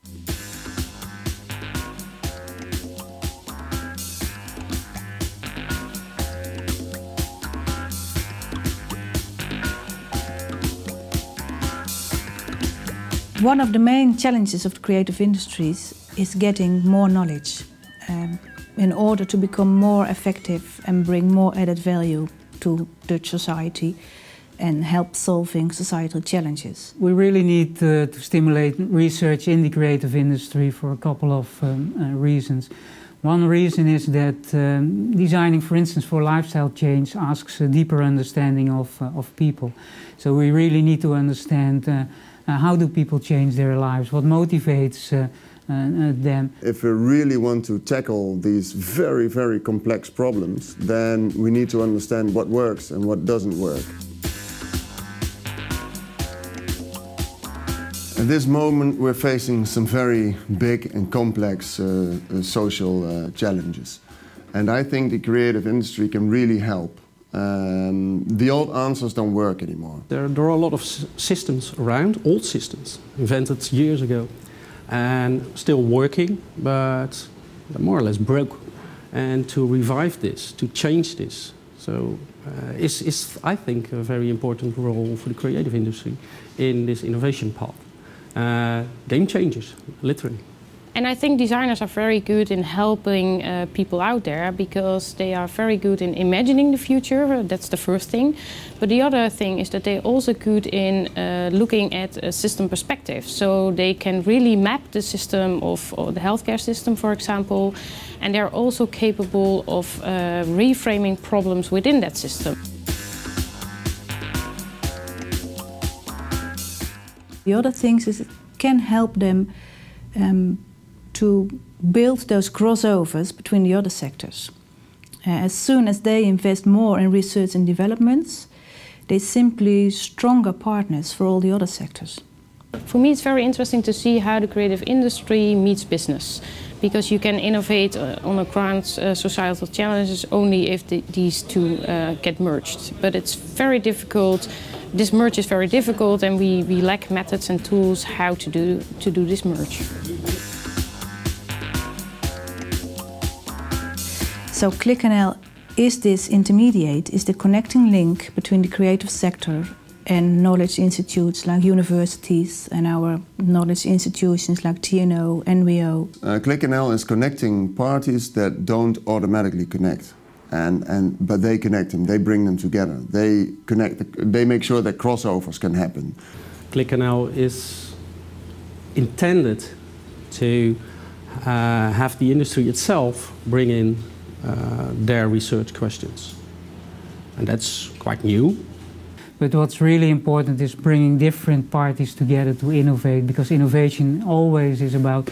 One of the main challenges of the creative industries is getting more knowledge in order to become more effective and bring more added value to Dutch society and help solving societal challenges. We really need to stimulate research in the creative industry for a couple of reasons. One reason is that designing, for instance, for lifestyle change asks a deeper understanding of people. So we really need to understand how do people change their lives, what motivates them. If we really want to tackle these very, very complex problems, then we need to understand what works and what doesn't work. At this moment we're facing some very big and complex social challenges. And I think the creative industry can really help. The old answers don't work anymore. There are a lot of systems around, old systems, invented years ago, and still working, but they're more or less broke. And to revive this, to change this, so is I think, a very important role for the creative industry in this innovation path. Game changers, literally. And I think designers are very good in helping people out there because they are very good in imagining the future, that's the first thing. But the other thing is that they're also good in looking at a system perspective. So they can really map the system of the healthcare system, for example, and they're also capable of reframing problems within that system. The other things is it can help them to build those crossovers between the other sectors. As soon as they invest more in research and developments, they're simply stronger partners for all the other sectors. For me, it's very interesting to see how the creative industry meets business, because you can innovate on a ground societal challenges only if these two get merged. But it's very difficult. This merge is very difficult, and we lack methods and tools how to do this merge. So ClickNL is this intermediate, is the connecting link between the creative sector and knowledge institutes like universities and our knowledge institutions like TNO, NWO. ClickNL is connecting parties that don't automatically connect. But they connect them, they bring them together. They make sure that crossovers can happen. ClickNL is intended to have the industry itself bring in their research questions. And that's quite new. But what's really important is bringing different parties together to innovate, because innovation always is about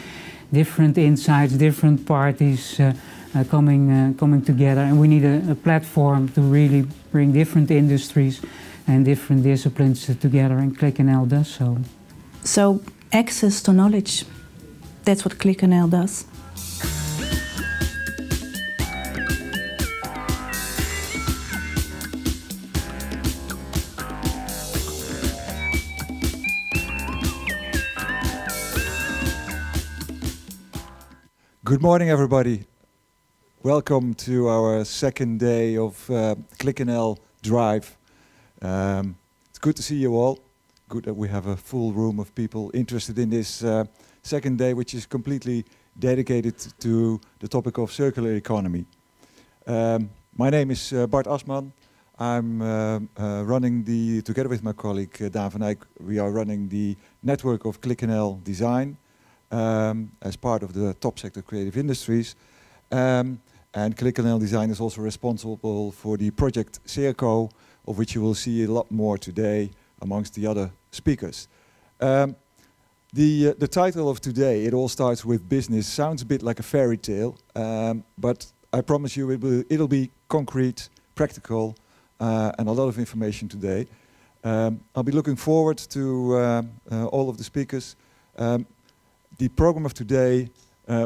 different insights, different parties coming together, and we need a platform to really bring different industries and different disciplines together, and ClickNL does so. So access to knowledge, that's what ClickNL does. Good morning, everybody. Welcome to our second day of ClickNL Drive. It's good to see you all. Good that we have a full room of people interested in this second day, which is completely dedicated to the topic of circular economy. My name is Bart Asman. I'm running together with my colleague Daan van Eyck, we are running the network of ClickNL Design as part of the top sector creative industries. And ClickNL Design is also responsible for the project Circo, of which you will see a lot more today amongst the other speakers. The title of today, It All Starts With Business, sounds a bit like a fairy tale, but I promise you it'll be concrete, practical, and a lot of information today. I'll be looking forward to all of the speakers. The program of today,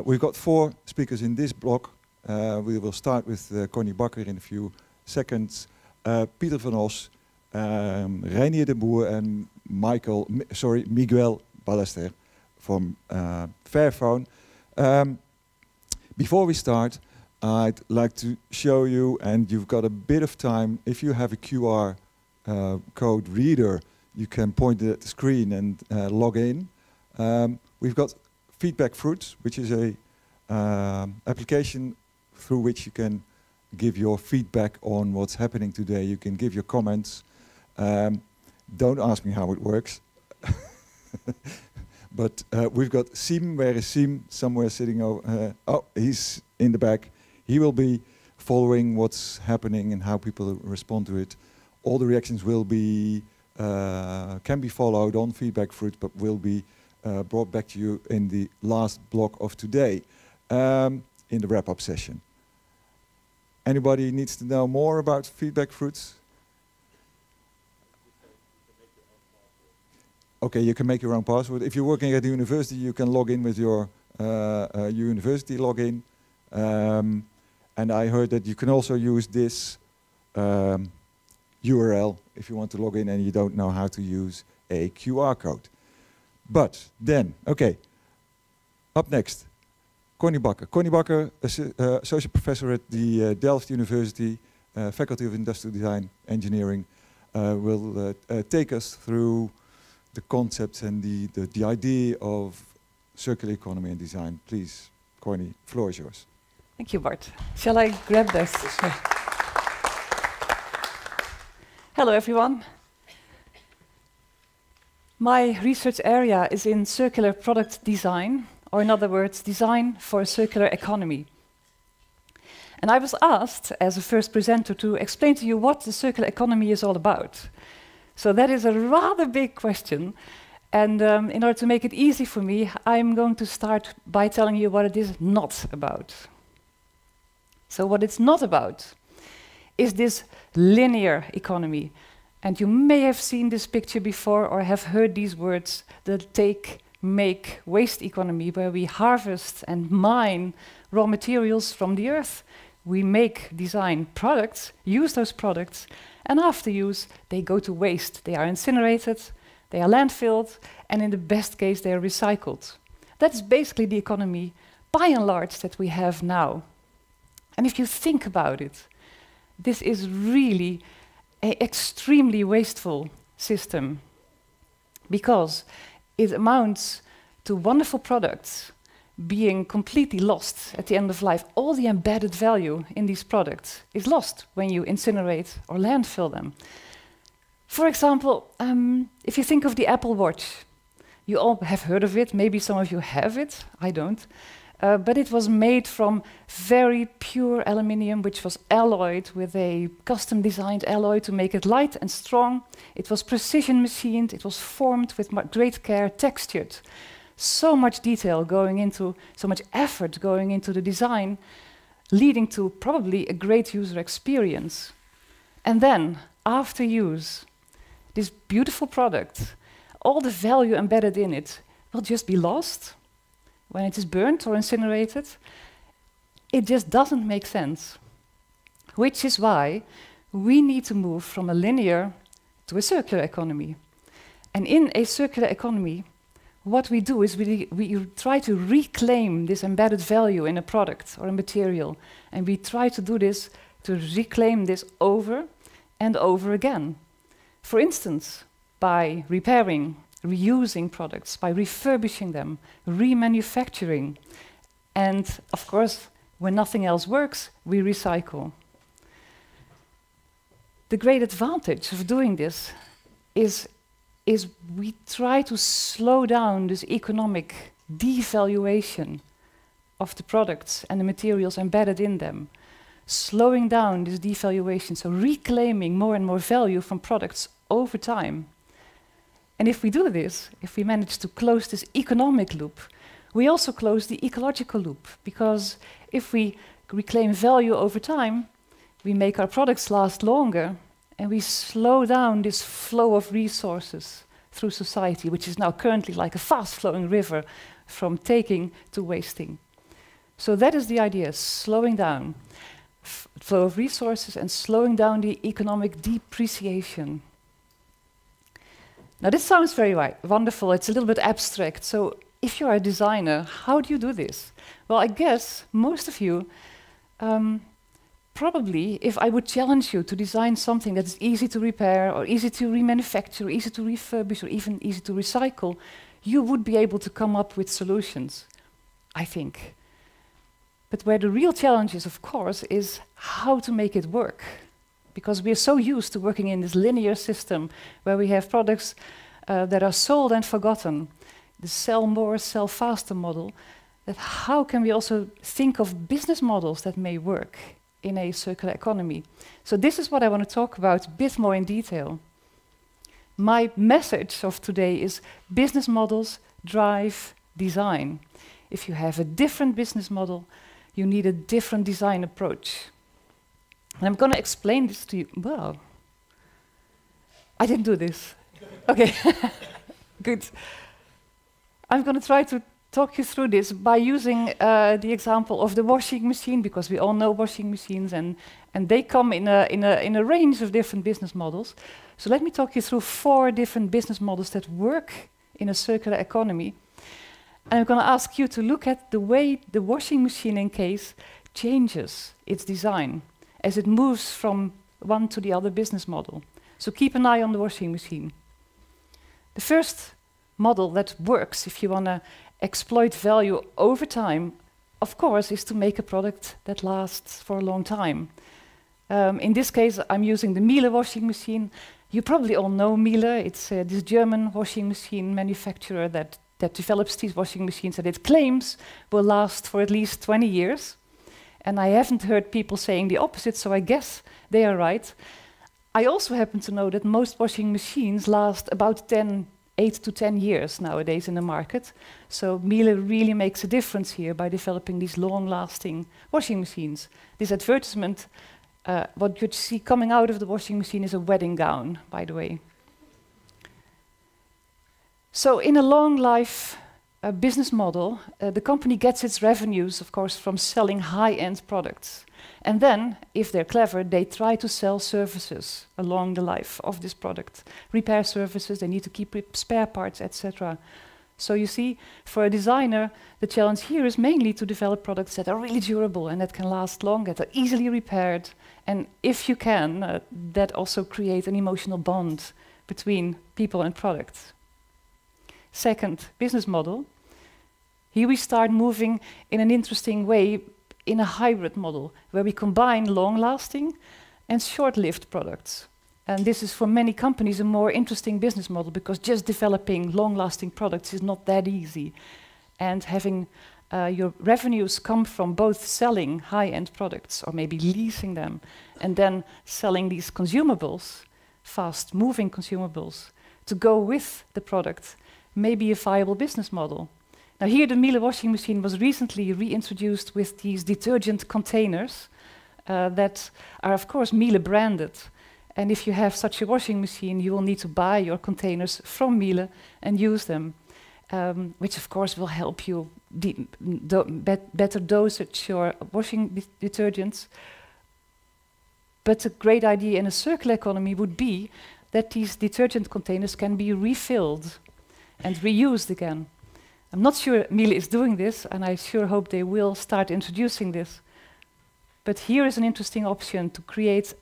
we've got 4 speakers in this block. We will start with Connie Bakker in a few seconds, Pieter van Os, Reinier de Boer and Miguel Ballester from Fairphone. Before we start, I'd like to show you, and you've got a bit of time, if you have a QR code reader, you can point it at the screen and log in. We've got Feedback Fruits, which is a application through which you can give your feedback on what's happening today. You can give your comments. Don't ask me how it works. But we've got Siem. Where is Siem? Somewhere sitting over. Oh, he's in the back. He will be following what's happening and how people respond to it. All the reactions will be can be followed on Feedback Fruit, but will be brought back to you in the last block of today, in the wrap-up session. Anybody needs to know more about Feedback Fruits? Okay, you can make your own password. If you're working at the university, you can log in with your university login. And I heard that you can also use this URL if you want to log in and you don't know how to use a QR code. But then, okay, up next, Connie Bakker. Connie Bakker, associate professor at the Delft University, Faculty of Industrial Design Engineering, will take us through the concepts and the idea of circular economy and design. Please, Connie, floor is yours. Thank you, Bart. Shall I grab this? Hello, everyone. My research area is in circular product design, or in other words, design for a circular economy. And I was asked, as a first presenter, to explain to you what the circular economy is all about. So that is a rather big question. And in order to make it easy for me, I'm going to start by telling you what it is not about. So what it's not about is this linear economy. And you may have seen this picture before or have heard these words, the take, make, waste economy, where we harvest and mine raw materials from the earth. We make, design products, use those products, and after use, they go to waste. They are incinerated, they are landfilled, and in the best case, they are recycled. That's basically the economy, by and large, that we have now. And if you think about it, this is really an extremely wasteful system, because it amounts to wonderful products being completely lost at the end of life. All the embedded value in these products is lost when you incinerate or landfill them. For example, if you think of the Apple Watch, you all have heard of it, maybe some of you have it, I don't. But it was made from very pure aluminium, which was alloyed with a custom-designed alloy to make it light and strong. It was precision machined, it was formed with great care, textured. So much detail going into, so much effort going into the design, leading to probably a great user experience. And then, after use, this beautiful product, all the value embedded in it will just be lost. When it is burnt or incinerated, it just doesn't make sense. Which is why we need to move from a linear to a circular economy. And in a circular economy, what we do is we try to reclaim this embedded value in a product or a material. And we try to do this, to reclaim this over and over again. For instance, by repairing, reusing products, by refurbishing them, remanufacturing. And of course, when nothing else works, we recycle. The great advantage of doing this is we try to slow down this economic devaluation of the products and the materials embedded in them. Slowing down this devaluation, so reclaiming more and more value from products over time. And if we do this, if we manage to close this economic loop, we also close the ecological loop, because if we reclaim value over time, we make our products last longer, and we slow down this flow of resources through society, which is now currently like a fast-flowing river from taking to wasting. So that is the idea, slowing down flow of resources and slowing down the economic depreciation. Now this sounds very wonderful, it's a little bit abstract, so if you're a designer, how do you do this? Well, I guess most of you, probably, if I would challenge you to design something that's easy to repair, or easy to remanufacture, easy to refurbish, or even easy to recycle, you would be able to come up with solutions, I think. But where the real challenge is, of course, is how to make it work. Because we are so used to working in this linear system where we have products that are sold and forgotten, the sell more, sell faster model, that how can we also think of business models that may work in a circular economy? So this is what I want to talk about a bit more in detail. My message of today is business models drive design. If you have a different business model, you need a different design approach. And I'm going to explain this to you. Well, I didn't do this. Okay, good. I'm going to try to talk you through this by using the example of the washing machine, because we all know washing machines, and they come in a range of different business models. So let me talk you through 4 different business models that work in a circular economy. And I'm going to ask you to look at the way the washing machine in case changes its design as it moves from one to the other business model. So keep an eye on the washing machine. The first model that works if you want to exploit value over time, of course, is to make a product that lasts for a long time. In this case, I'm using the Miele washing machine. You probably all know Miele. It's this German washing machine manufacturer that develops these washing machines that it claims will last for at least 20 years. And I haven't heard people saying the opposite, so I guess they are right. I also happen to know that most washing machines last about 8 to 10 years nowadays in the market. So Miele really makes a difference here by developing these long-lasting washing machines. This advertisement, what you see coming out of the washing machine is a wedding gown, by the way. So in a long life business model, the company gets its revenues, of course, from selling high-end products. And then, if they're clever, they try to sell services along the life of this product. Repair services, they need to keep spare parts, etc. So you see, for a designer, the challenge here is mainly to develop products that are really durable and that can last long, that are easily repaired. And if you can, that also create an emotional bond between people and products. Second business model. Here we start moving in an interesting way in a hybrid model where we combine long-lasting and short-lived products. And this is for many companies a more interesting business model because just developing long-lasting products is not that easy. And having your revenues come from both selling high-end products or maybe leasing them and then selling these consumables, fast-moving consumables, to go with the product may be a viable business model. Now here the Miele washing machine was recently reintroduced with these detergent containers that are of course Miele branded. And if you have such a washing machine, you will need to buy your containers from Miele and use them, which of course will help you better dosage your washing detergents. But a great idea in a circular economy would be that these detergent containers can be refilled and reused again. I'm not sure Miele is doing this, and I sure hope they will start introducing this. But here is an interesting option to create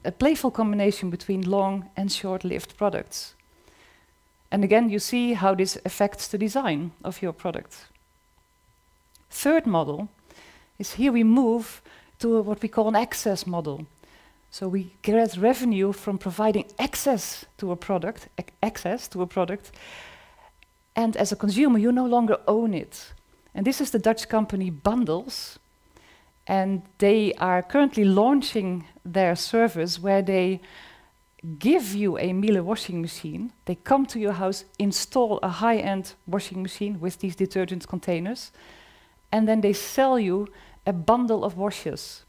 a playful combination between long and short-lived products. And again, you see how this affects the design of your product. Third model is here we move to what we call an access model. So we get revenue from providing access to a product, and as a consumer, you no longer own it. And this is the Dutch company Bundels. And they are currently launching their service where they give you a Miele washing machine. They come to your house, install a high-end washing machine with these detergent containers, and then they sell you a bundle of washes.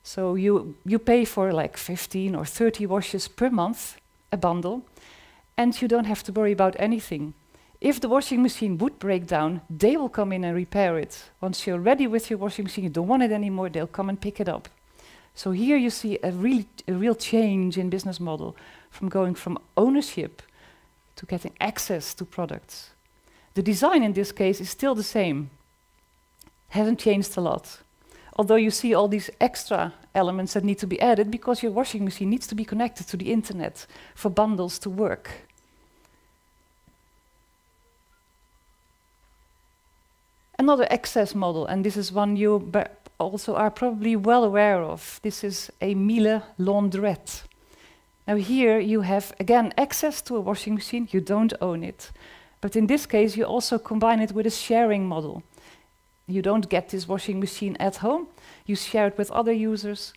So you pay for like 15 or 30 washes per month, a bundle, and you don't have to worry about anything. If the washing machine would break down, they will come in and repair it. Once you're ready with your washing machine, you don't want it anymore, they'll come and pick it up. So here you see a real change in business model from going from ownership to getting access to products. The design in this case is still the same. Hasn't changed a lot. Although you see all these extra elements that need to be added because your washing machine needs to be connected to the internet for bundles to work. Another access model, and this is one you also are probably well aware of. This is a Miele laundrette. Now here you have, again, access to a washing machine. You don't own it. But in this case, you also combine it with a sharing model. You don't get this washing machine at home. You share it with other users.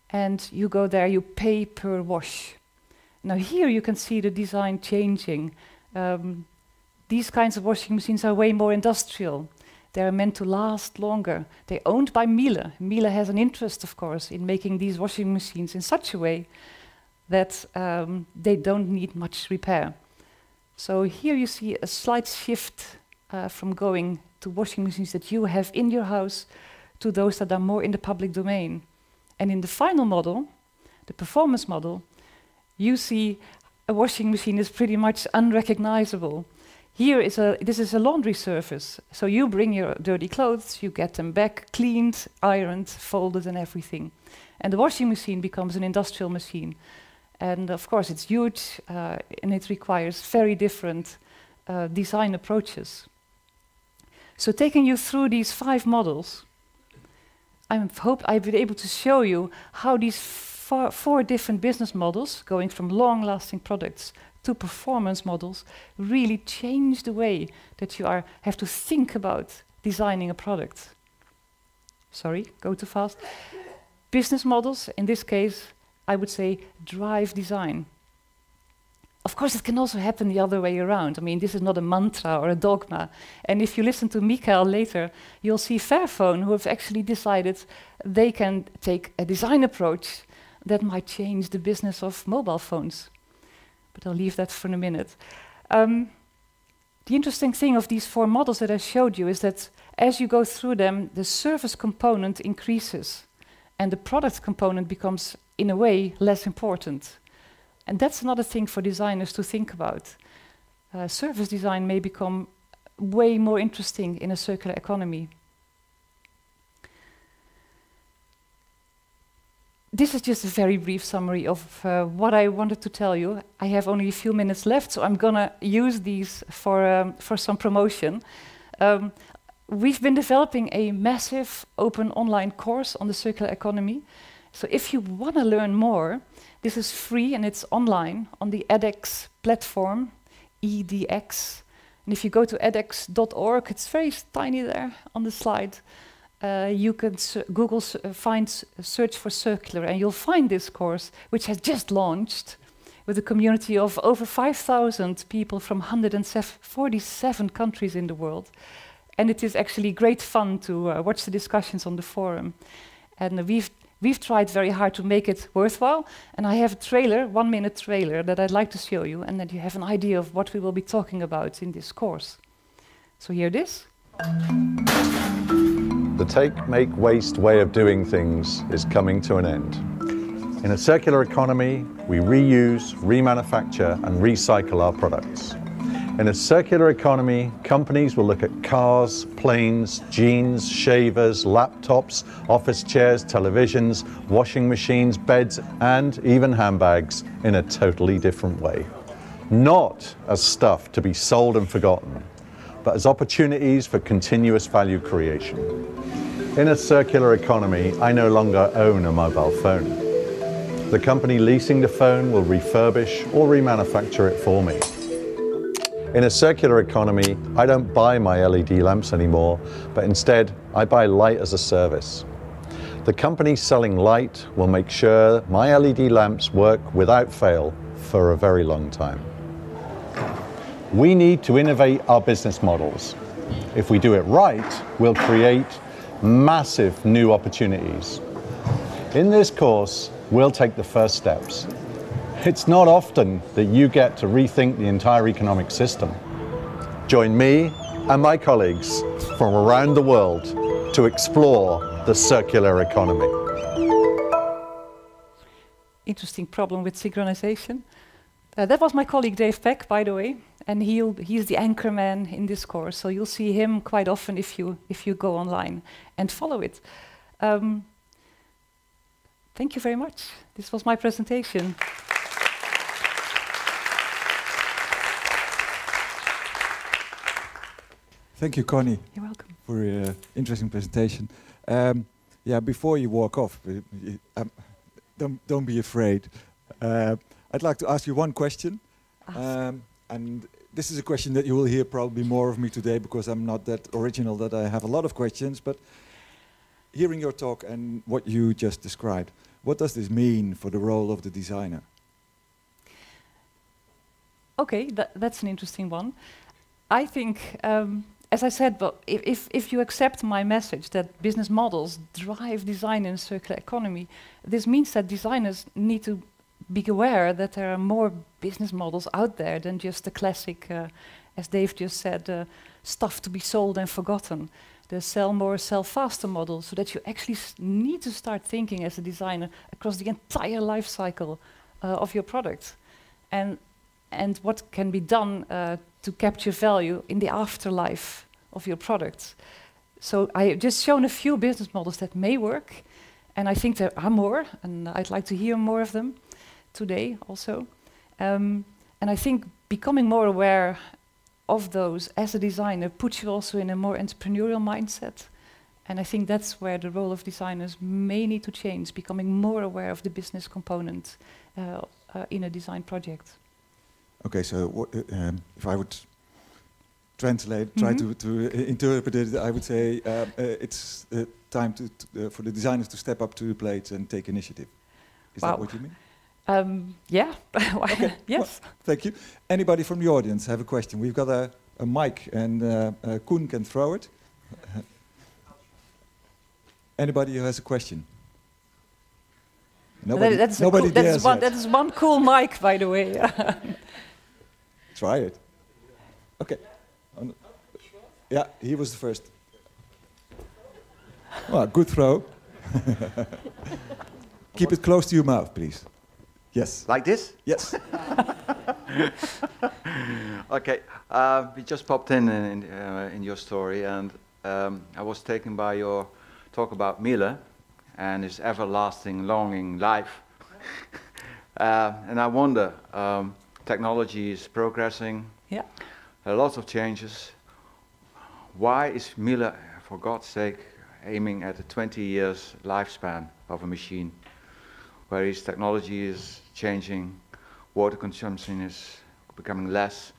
And you go there, you pay per wash. Now here you can see the design changing. These kinds of washing machines are way more industrial. They're meant to last longer. They're owned by Miele. Miele has an interest, of course, in making these washing machines in such a way that they don't need much repair. So here you see a slight shift from going to washing machines that you have in your house to those that are more in the public domain. And in the final model, the performance model, you see a washing machine is pretty much unrecognizable. This is a laundry service. So you bring your dirty clothes, you get them back cleaned, ironed, folded and everything. And the washing machine becomes an industrial machine. And of course it's huge and it requires very different design approaches. So taking you through these 5 models, I hope I've been able to show you how these 4 different business models, going from long-lasting products to performance models, really change the way that you have to think about designing a product. Sorry, go too fast. Business models, in this case, I would say drive design. Of course, it can also happen the other way around. I mean, this is not a mantra or a dogma. And if you listen to Mikael later, you'll see Fairphone, who have actually decided they can take a design approach that might change the business of mobile phones. But I'll leave that for a minute. The interesting thing of these 4 models that I showed you is that as you go through them, the service component increases and the product component becomes, in a way, less important. And that's another thing for designers to think about. Service design may become way more interesting in a circular economy. This is just a very brief summary of what I wanted to tell you. I have only a few minutes left, so I'm gonna use these for some promotion. We've been developing a massive open online course on the circular economy. So if you want to learn more, this is free and it's online on the edX platform, EDX. And if you go to edX.org, it's very tiny there on the slide. You can search for circular and you'll find this course, which has just launched with a community of over 5,000 people from 147 countries in the world. And it is actually great fun to watch the discussions on the forum. And we've tried very hard to make it worthwhile. And I have a trailer, 1-minute trailer, that I'd like to show you, and that you have an idea of what we will be talking about in this course. So here it is. The take, make, waste way of doing things is coming to an end. In a circular economy, we reuse, remanufacture, and recycle our products. In a circular economy, companies will look at cars, planes, jeans, shavers, laptops, office chairs, televisions, washing machines, beds, and even handbags in a totally different way. Not as stuff to be sold and forgotten, but as opportunities for continuous value creation. In a circular economy, I no longer own a mobile phone. The company leasing the phone will refurbish or remanufacture it for me. In a circular economy, I don't buy my LED lamps anymore, but instead I buy light as a service. The company selling light will make sure my LED lamps work without fail for a very long time. We need to innovate our business models. If we do it right, we'll create massive new opportunities. In this course, we'll take the first steps. It's not often that you get to rethink the entire economic system. Join me and my colleagues from around the world to explore the circular economy. Interesting problem with synchronization. That was my colleague Dave Peck, by the way, and he's the anchor man in this course, so you'll see him quite often if you go online and follow it. Thank you very much. This was my presentation. Thank you, Connie. You're welcome. For your interesting presentation. Yeah, before you walk off, don't be afraid. I'd like to ask you one question. And this is a question that you will hear probably more of me today because I'm not that original that I have a lot of questions, but hearing your talk and what you just described, what does this mean for the role of the designer? Okay, that's an interesting one. I think, as I said, but if you accept my message that business models drive design in a circular economy, this means that designers need to be aware that there are more business models out there than just the classic, as Dave just said, stuff to be sold and forgotten. The sell more, sell faster model, so that you actually need to start thinking as a designer across the entire life cycle of your product. And what can be done to capture value in the afterlife of your product. So I have just shown a few business models that may work, and I think there are more, and I'd like to hear more of them today also. And I think becoming more aware of those as a designer puts you also in a more entrepreneurial mindset. And I think that's where the role of designers may need to change, becoming more aware of the business component in a design project. Okay, so if I would translate, try to interpret it, I would say it's time for the designers to step up to the plate and take initiative. Is that what you mean? Yeah. Okay. Yes. Well, thank you. Anybody from the audience have a question? We've got a mic, and Koen can throw it. Anybody who has a question? Nobody. That is one cool mic, by the way. Try it. Okay. Yeah, he was the first. Well, good throw. Keep it close to your mouth, please. Yes. Like this? Yes. Okay. We just popped in your story, and I was taken by your talk about Miele and his everlasting longing life. And I wonder, technology is progressing. Yeah. Lots of changes. Why is Miele, for God's sake, aiming at a 20 years lifespan of a machine, where his technology is changing, water consumption is becoming less,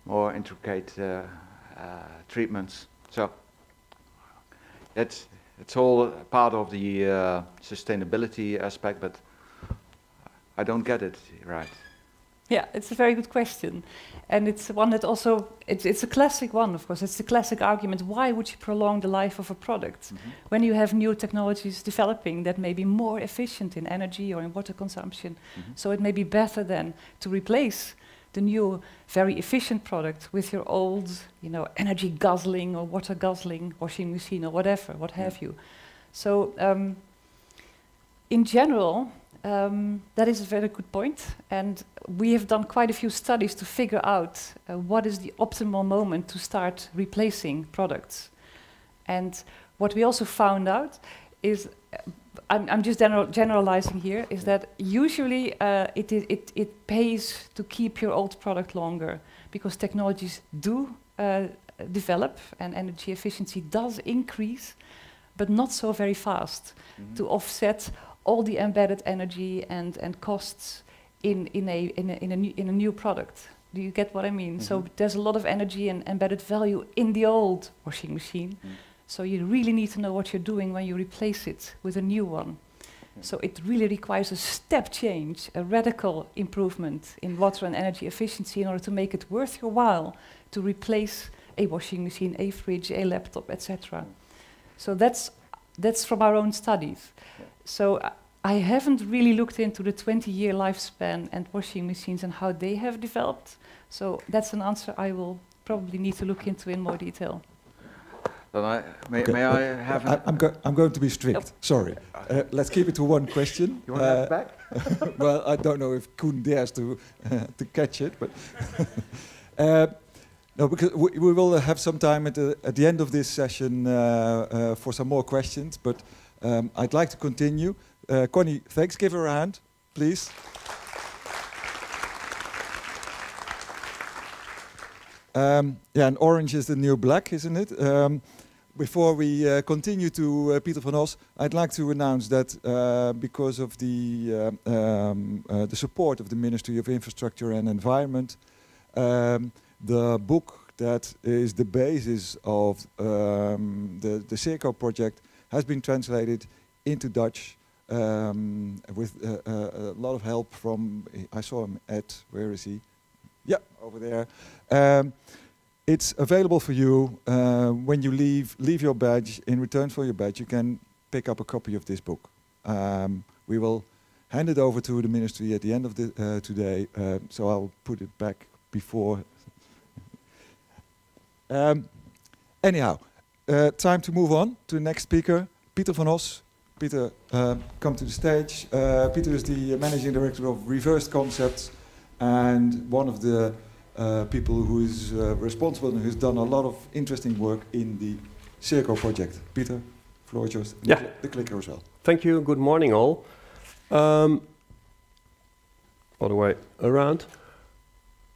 more intricate treatments. So it's all part of the sustainability aspect, but I don't get it right. Yeah, it's a very good question. And it's one that also, it's a classic one, of course. It's the classic argument, why would you prolong the life of a product when you have new technologies developing that may be more efficient in energy or in water consumption? So it may be better then to replace the new, very efficient product with your old, energy guzzling or water guzzling washing machine or whatever, what have you. So in general, that is a very good point, and we have done quite a few studies to figure out what is the optimal moment to start replacing products. And what we also found out is, I'm just generalizing here, is that usually it pays to keep your old product longer, because technologies do develop and energy efficiency does increase, but not so very fast to offset all the embedded energy and costs in a new product. Do you get what I mean? So there's a lot of energy and embedded value in the old washing machine. So you really need to know what you're doing when you replace it with a new one. So it really requires a step change, a radical improvement in water and energy efficiency in order to make it worth your while to replace a washing machine, a fridge, a laptop, etc. So that's from our own studies. So I haven't really looked into the 20-year lifespan and washing machines and how they have developed. So that's an answer I will probably need to look into in more detail. then may I have... I'm going to be strict, sorry. Let's keep it to one question. You want to have it back? Well, I don't know if Koen dares to catch it, but... no, because we will have some time at the end of this session for some more questions, but I'd like to continue. Connie, thanks. Give her a hand, please. Yeah, and orange is the new black, isn't it? Before we continue to Peter van Os, I'd like to announce that because of the support of the Ministry of Infrastructure and Environment, the book that is the basis of the CIRCO project has been translated into Dutch with a lot of help from, I saw him at, where is he? Yeah, over there. It's available for you when you leave your badge. In return for your badge, you can pick up a copy of this book. We will hand it over to the ministry at the end of the today, so I'll put it back before. Anyhow, time to move on to the next speaker, Peter van Os. Peter, come to the stage. Peter is the managing director of Reversed Concepts and one of the people who is responsible and who's done a lot of interesting work in the CIRCO project. Peter, floor is yours. Yeah. The clicker as well. Thank you. Good morning, all. All the way around.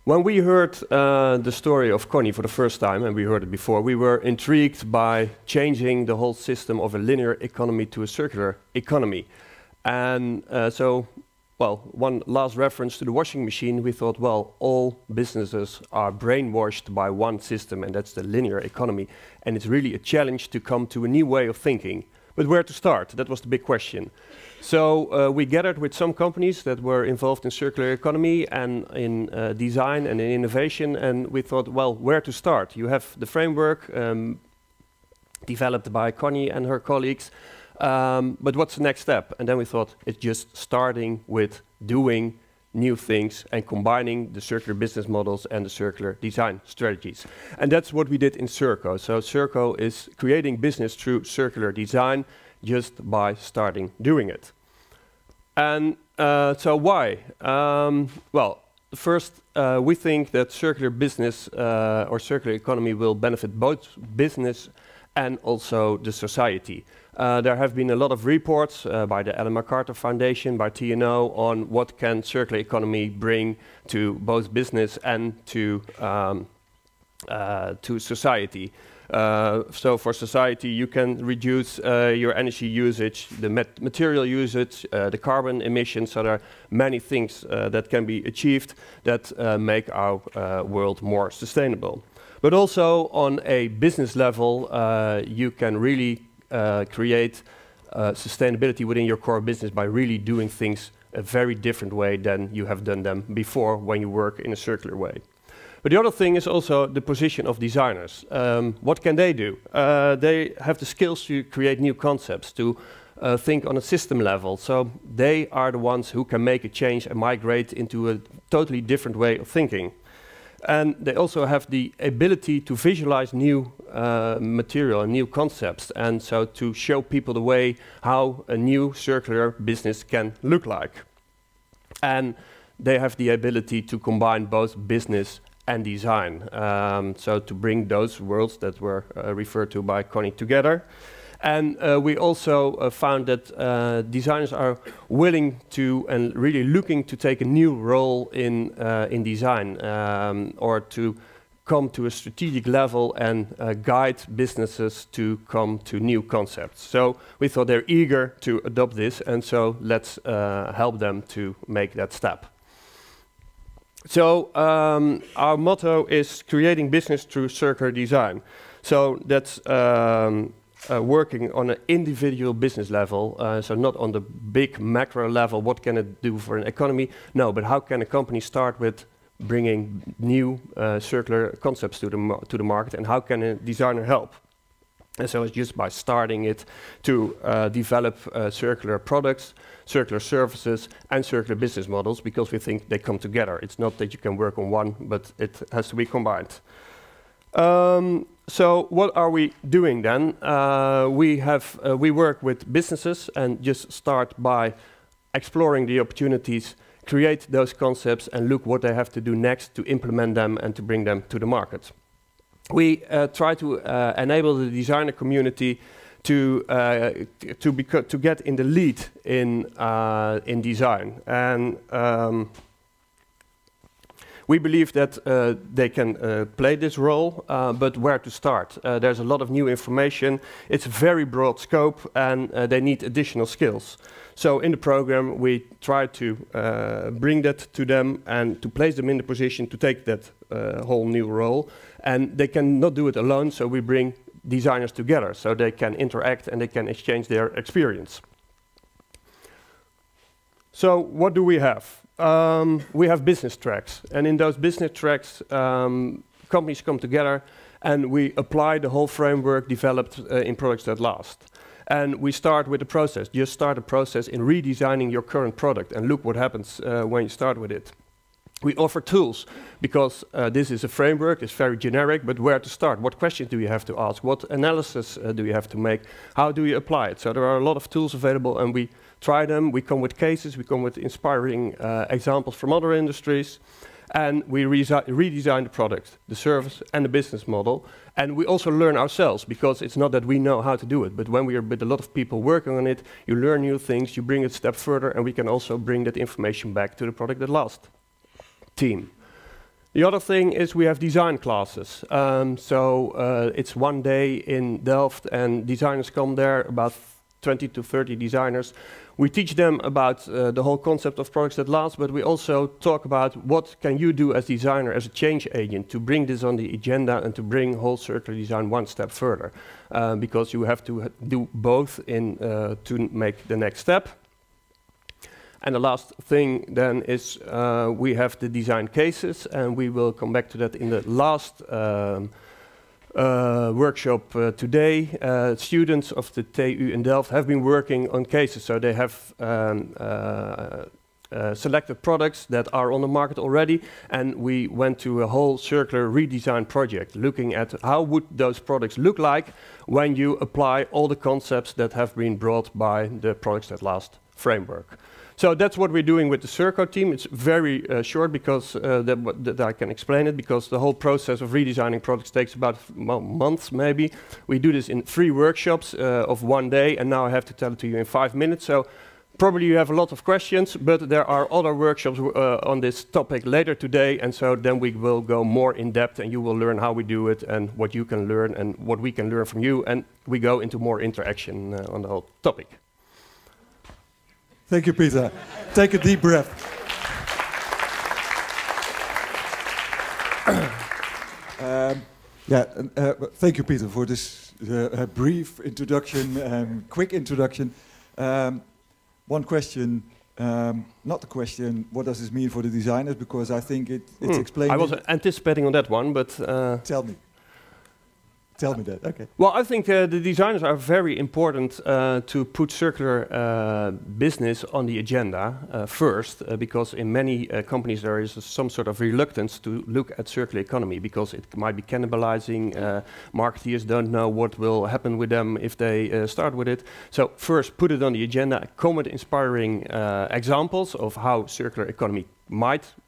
When we heard the story of Connie for the first time, and we heard it before, we were intrigued by changing the whole system of a linear economy to a circular economy. And well, one last reference to the washing machine, we thought, well, all businesses are brainwashed by one system, and that's the linear economy. And it's really a challenge to come to a new way of thinking. But where to start? That was the big question. So we gathered with some companies that were involved in circular economy and in design and in innovation, and we thought, well, where to start? You have the framework developed by Connie and her colleagues, but what's the next step? And then we thought it's just starting with doing new things and combining the circular business models and the circular design strategies. And that's what we did in CIRCO. So CIRCO is creating business through circular design just by starting doing it. And so why? Well, first, we think that circular business or circular economy will benefit both business and also the society. There have been a lot of reports by the Ellen MacArthur Foundation, by TNO, on what can circular economy bring to both business and to society. So for society, you can reduce your energy usage, the material usage, the carbon emissions. So there are many things that can be achieved that make our world more sustainable. But also on a business level, you can really create sustainability within your core business by really doing things a very different way than you have done them before when you work in a circular way. But the other thing is also the position of designers. What can they do? They have the skills to create new concepts, to think on a system level. So they are the ones who can make a change and migrate into a totally different way of thinking. And they also have the ability to visualize new material and new concepts, and so to show people the way how a new circular business can look like. And they have the ability to combine both business and design, so to bring those worlds that were referred to by Connie together. And we also found that designers are willing to and really looking to take a new role in design, or to come to a strategic level and guide businesses to come to new concepts. So we thought they're eager to adopt this, and so let's help them to make that step. So our motto is creating business through circular design. So that's working on an individual business level, so not on the big macro level, what can it do for an economy? No, but how can a company start with bringing new circular concepts to the market, and how can a designer help? And so it's just by starting it to develop circular products, circular services, and circular business models, because we think they come together. It's not that you can work on one, but it has to be combined. So what are we doing then? We work with businesses and just start by exploring the opportunities, create those concepts and look what they have to do next to implement them and to bring them to the market. We try to enable the designer community to get in the lead in design, and we believe that they can play this role, but where to start? There's a lot of new information. It's a very broad scope, and they need additional skills. So in the program, we try to bring that to them and to place them in the position to take that whole new role. And they cannot do it alone, so we bring designers together so they can interact and they can exchange their experience. So what do we have? We have business tracks, and in those business tracks, companies come together and we apply the whole framework developed in Products That Last. And we start with the process. Just start a process in redesigning your current product and look what happens when you start with it. We offer tools because this is a framework, it's very generic, but where to start? What questions do you have to ask? What analysis do you have to make? How do you apply it? So there are a lot of tools available and we try them. We come with cases, we come with inspiring examples from other industries, and we redesign the product, the service and the business model. And we also learn ourselves, because it's not that we know how to do it, but when we are with a lot of people working on it, you learn new things, you bring it a step further, and we can also bring that information back to the Product That Last team. The other thing is we have design classes. It's one day in Delft and designers come there, about 20 to 30 designers. We teach them about the whole concept of Products That Last, but we also talk about what can you do as designer, as a change agent, to bring this on the agenda and to bring whole circular design one step further. Because you have to do both to make the next step. And the last thing then is we have the design cases, and we will come back to that in the last workshop today. Students of the TU in Delft have been working on cases, so they have selected products that are on the market already, and we went to a whole circular redesign project, looking at how would those products look like when you apply all the concepts that have been brought by the Products That Last framework. So that's what we're doing with the Circo team. It's very short because that I can explain it, because the whole process of redesigning products takes about months maybe. We do this in 3 workshops of one day, and now I have to tell it to you in 5 minutes. So probably you have a lot of questions, but there are other workshops on this topic later today, and so then we will go more in depth and you will learn how we do it and what you can learn and what we can learn from you, and we go into more interaction on the whole topic. Thank you, Peter. Take a deep breath. Thank you, Peter, for this brief introduction, quick introduction. One question, not the question, what does this mean for the designers? Because I think it's explained. I was anticipating on that one, but... Tell me. Tell me that, okay. Well, I think the designers are very important to put circular business on the agenda first, because in many companies there is some sort of reluctance to look at circular economy, because it might be cannibalizing. Marketeers don't know what will happen with them if they start with it. So first, put it on the agenda, come with inspiring examples of how circular economy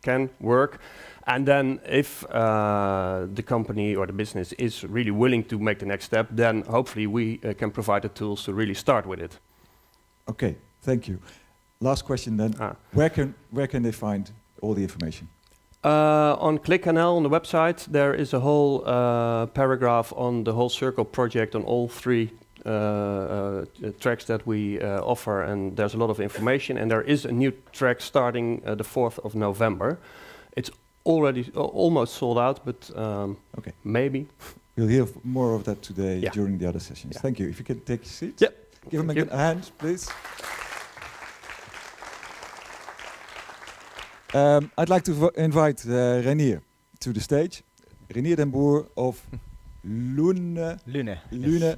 can work. And then if the company or the business is really willing to make the next step, then hopefully we can provide the tools to really start with it. Okay, thank you. Last question then. Where can they find all the information? On ClickNL, on the website, there is a whole paragraph on the whole Circle project on all 3 tracks that we offer, and there's a lot of information, and there is a new track starting the 4th of November. It's already almost sold out, but okay, maybe. We'll hear more of that today during the other sessions. Thank you. If you can take your seats. Yep. Give him a hand, please. I'd like to invite Renier to the stage. Renier den Boer of Lune. Yes.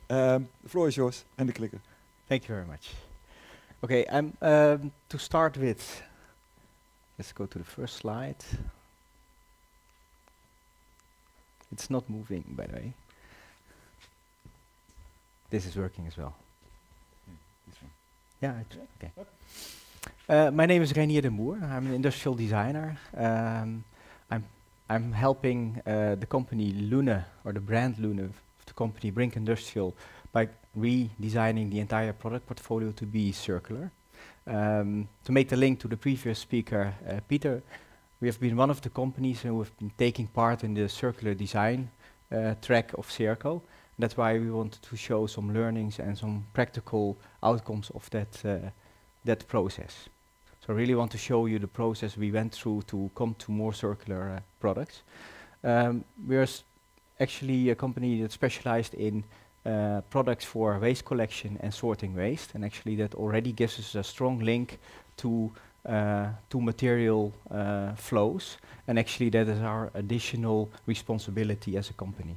The floor is yours, and the clicker. Thank you very much. Okay, to start with, let's go to the first slide. It's not moving, by the way. This is working as well. Yeah, okay. My name is Reinier de Moer. I'm an industrial designer. I'm helping the company Lune, or the brand Lune of the company Brink Industrial, by redesigning the entire product portfolio to be circular. To make the link to the previous speaker, Peter, we have been one of the companies who have been taking part in the circular design track of Circo. That's why we wanted to show some learnings and some practical outcomes of that process. So I really want to show you the process we went through to come to more circular products. We are actually a company that's specialized in products for waste collection and sorting waste, and actually that already gives us a strong link to material flows, and actually that is our additional responsibility as a company.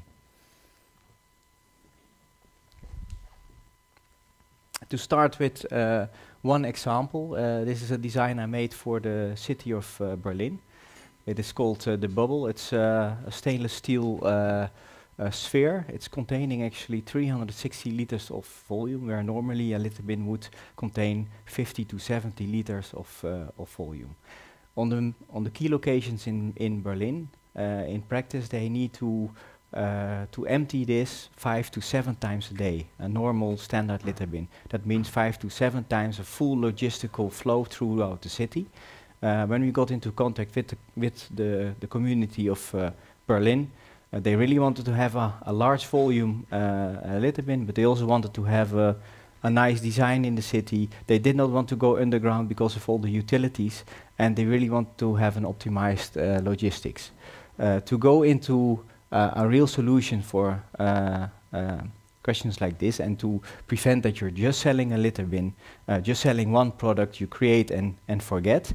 To start with one example, this is a design I made for the city of Berlin. It is called the Bubble. It's a stainless steel sphere. It's containing actually 360 liters of volume, where normally a litter bin would contain 50 to 70 liters of volume. On the key locations in Berlin, in practice, they need to empty this 5 to 7 times a day, a normal standard litter bin. That means 5 to 7 times a full logistical flow throughout the city. When we got into contact with the community of Berlin, they really wanted to have a large volume litter bin, but they also wanted to have a nice design in the city. They did not want to go underground because of all the utilities, and they really want to have an optimized logistics. To go into a real solution for questions like this, and to prevent that you're just selling a litter bin, just selling one product you create and forget,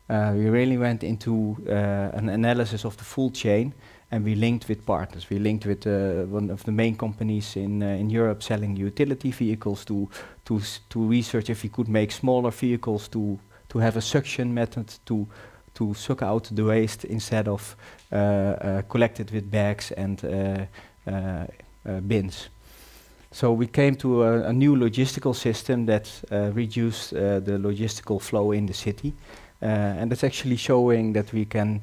we really went into an analysis of the full chain, and we linked with partners. We linked with one of the main companies in Europe selling utility vehicles to research if we could make smaller vehicles to have a suction method to suck out the waste instead of collect it with bags and bins. So we came to a new logistical system that reduced the logistical flow in the city, and it's actually showing that we can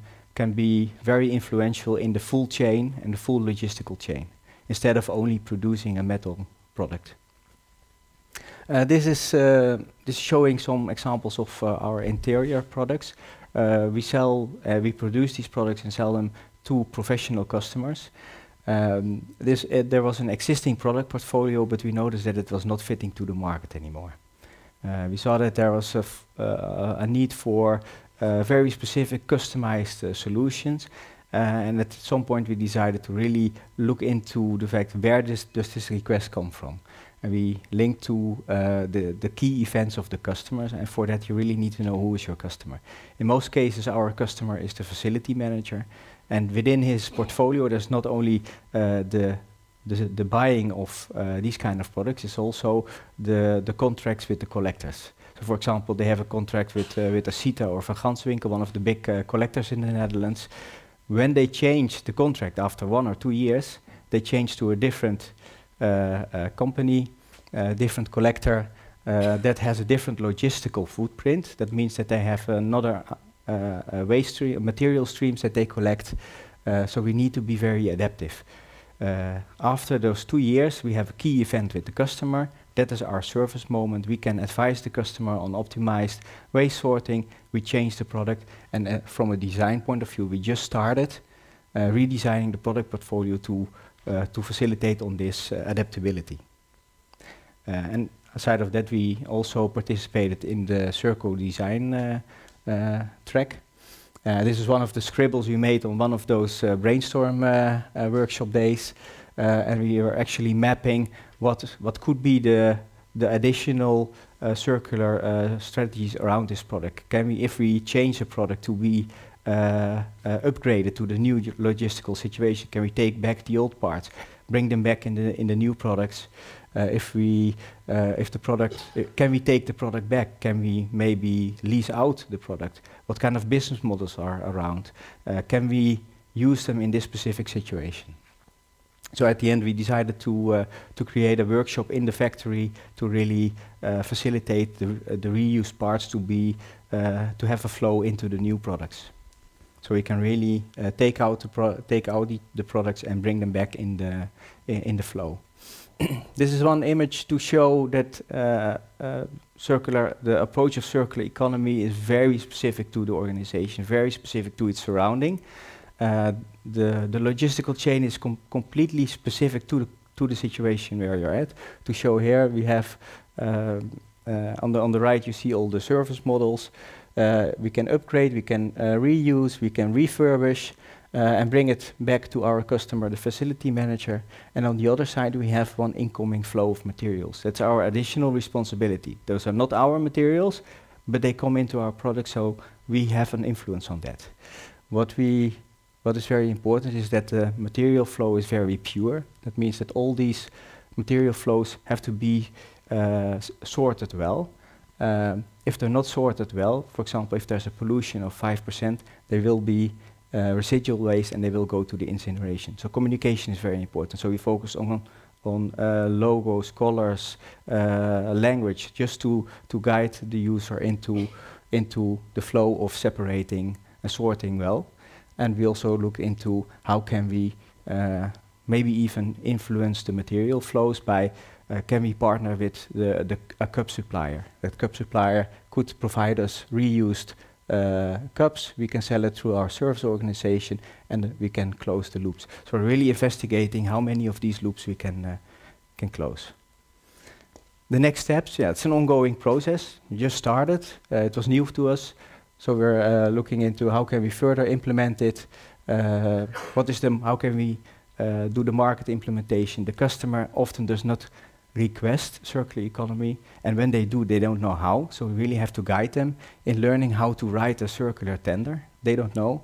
be very influential in the full chain and the full logistical chain, instead of only producing a metal product. This is showing some examples of our interior products. We produce these products and sell them to professional customers. There was an existing product portfolio, but we noticed that it was not fitting to the market anymore. We saw that there was a need for very specific customized solutions, and at some point we decided to really look into the fact, where does this request come from? And we linked to the key events of the customers, and for that you really need to know who is your customer. In most cases our customer is the facility manager, and within his portfolio there's not only the buying of these kind of products, it's also the contracts with the collectors. So for example, they have a contract with a Sita or Van Ganswinkel, one of the big collectors in the Netherlands. When they change the contract after 1 or 2 years, they change to a different company, different collector that has a different logistical footprint. That means that they have another waste stream, material streams that they collect. So we need to be very adaptive. After those 2 years, we have a key event with the customer. That is our service moment. We can advise the customer on optimized waste sorting. We change the product, and from a design point of view, we just started redesigning the product portfolio to facilitate on this adaptability. And aside of that, we also participated in the Circo design track. This is one of the scribbles we made on one of those brainstorm workshop days, and we were actually mapping what could be the additional circular strategies around this product. If we change a product to be upgraded to the new logistical situation, can we take back the old parts, bring them back in the new products? If the product, can we take the product back? Can we maybe lease out the product? What kind of business models are around? Can we use them in this specific situation? So at the end, we decided to create a workshop in the factory to really facilitate the reuse parts to have a flow into the new products. So we can really take out the products and bring them back in the flow. This is one image to show that the approach of circular economy is very specific to the organization, very specific to its surrounding. The logistical chain is completely specific to the situation where you're at. To show here, we have on the right you see all the service models. We can upgrade, we can reuse, we can refurbish, and bring it back to our customer, the facility manager. And on the other side, we have one incoming flow of materials. That's our additional responsibility. Those are not our materials, but they come into our product, so we have an influence on that. What is very important is that the material flow is very pure. That means that all these material flows have to be sorted well. If they're not sorted well, for example, if there's a pollution of 5%, there will be residual waste and they will go to the incineration. So communication is very important. So we focus on logos, colors, language, just to guide the user into the flow of separating and sorting well. And we also look into how can we maybe even influence the material flows by can we partner with a cup supplier. That cup supplier could provide us reused cups. We can sell it through our service organization and we can close the loops. So we're really investigating how many of these loops we can close. The next steps, yeah, it's an ongoing process. We just started. It was new to us. So we're looking into how can we further implement it. How can we do the market implementation? The customer often does not request circular economy, and when they do, they don't know how. So we really have to guide them in learning how to write a circular tender. They don't know.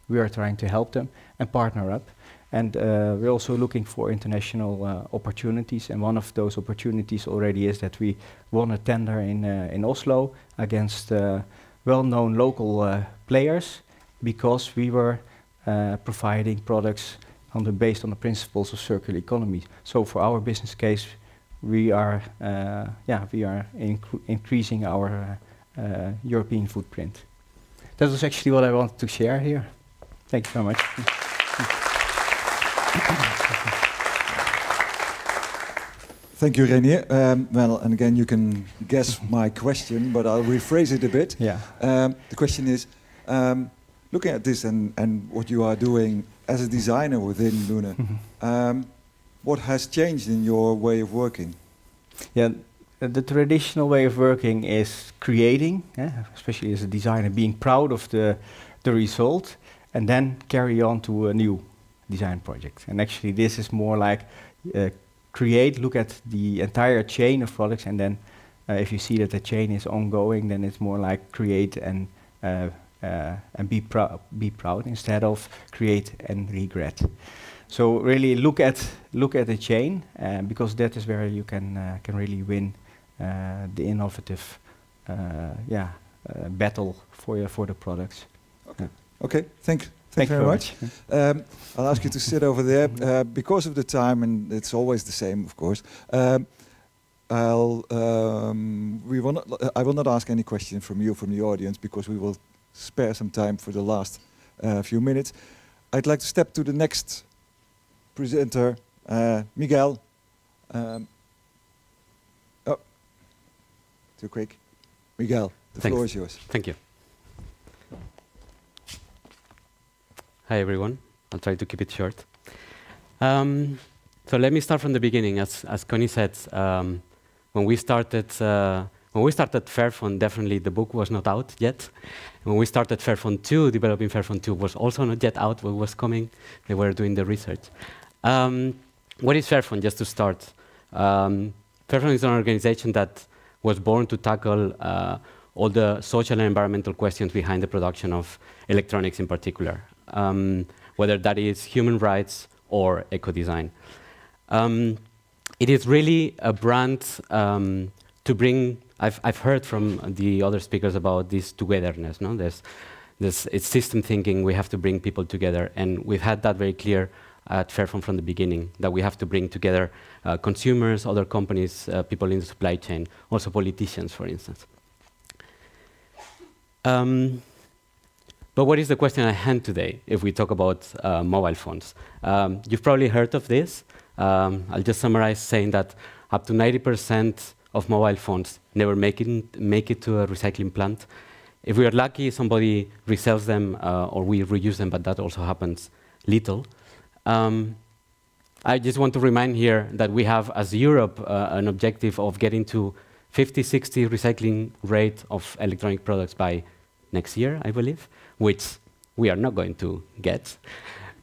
We are trying to help them and partner up. And we're also looking for international opportunities, and one of those opportunities already is that we won a tender in Oslo against well-known local players, because we were providing products based on the principles of circular economy. So for our business case, we are increasing our European footprint. That was actually what I wanted to share here. Thank you very much. Thank you, Renier. Well, and again, you can guess my question, but I'll rephrase it a bit. Yeah. The question is, looking at this and what you are doing as a designer within Luna, what has changed in your way of working? Yeah, the traditional way of working is creating, especially as a designer, being proud of the result, and then carry on to a new design project. And actually, this is more like create, look at the entire chain of products, and then if you see that the chain is ongoing, then it's more like create and be proud instead of create and regret. So really look at the chain, because that is where you can really win the innovative battle for the products. Okay. Okay. Thank you very much. I'll ask you to sit over there because of the time, and it's always the same, of course. I will not ask any questions from you, from the audience, because we will spare some time for the last few minutes. I'd like to step to the next presenter, Miguel. Oh, too quick. Miguel, the floor is yours. Thank you. Hi everyone. I'll try to keep it short. So let me start from the beginning. As Connie said, when we started Fairphone, definitely the book was not out yet. When we started Fairphone 2, developing Fairphone 2 was also not yet out, but was coming. They were doing the research. What is Fairphone, just to start? Fairphone is an organization that was born to tackle all the social and environmental questions behind the production of electronics in particular, whether that is human rights or eco-design. It is really a brand to bring. I've heard from the other speakers about this togetherness. No, it's system thinking. We have to bring people together, and we've had that very clear at Fairphone from the beginning, that we have to bring together consumers, other companies, people in the supply chain, also politicians, for instance. But what is the question at hand today if we talk about mobile phones? You've probably heard of this. I'll just summarize saying that up to 90% of mobile phones never make it to a recycling plant. If we are lucky, somebody resells them or we reuse them, but that also happens little. I just want to remind here that we have, as Europe, an objective of getting to 50-60 recycling rate of electronic products by next year, I believe, which we are not going to get,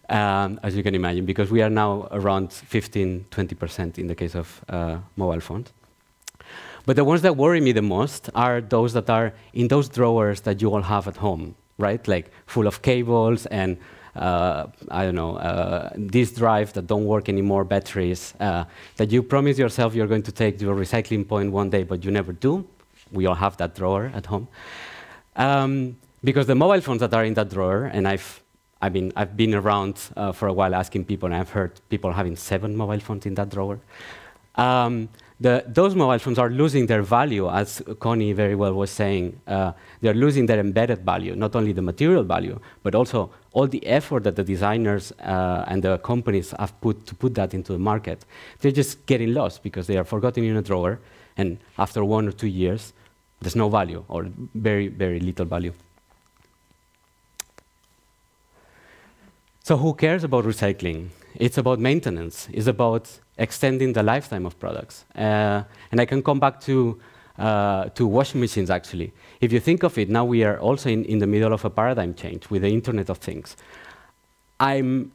as you can imagine, because we are now around 15-20% in the case of mobile phones. But the ones that worry me the most are those that are in those drawers that you all have at home, right? Like full of cables and, I don't know, disk drives that don't work anymore, batteries, that you promise yourself you're going to take to a recycling point one day, but you never do. We all have that drawer at home. Because the mobile phones that are in that drawer, and I've been around for a while asking people, and I've heard people having 7 mobile phones in that drawer. Those mobile phones are losing their value, as Connie very well was saying. They're losing their embedded value, not only the material value, but also all the effort that the designers and the companies have put to put that into the market. They're just getting lost because they are forgotten in a drawer, and after 1 or 2 years, there's no value, or very, very little value. So who cares about recycling? It's about maintenance. It's about extending the lifetime of products. And I can come back to washing machines, actually. If you think of it, now we are also in the middle of a paradigm change with the Internet of Things. I'm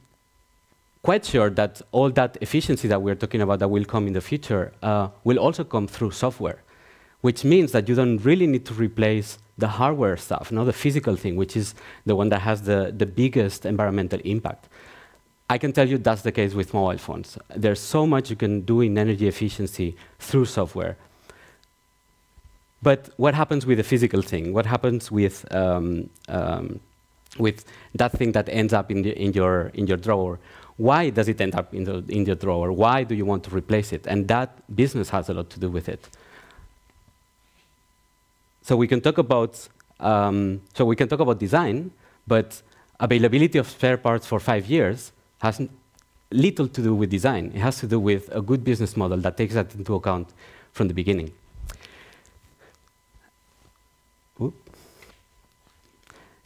quite sure that all that efficiency that we're talking about that will come in the future will also come through software, which means that you don't really need to replace the hardware stuff, not the physical thing, which is the one that has the biggest environmental impact. I can tell you that's the case with mobile phones. There's so much you can do in energy efficiency through software. But what happens with the physical thing? What happens with that thing that ends up in your drawer? Why does it end up in your drawer? Why do you want to replace it? And that business has a lot to do with it. So we can talk about design, but availability of spare parts for 5 years has little to do with design. It has to do with a good business model that takes that into account from the beginning. Oop.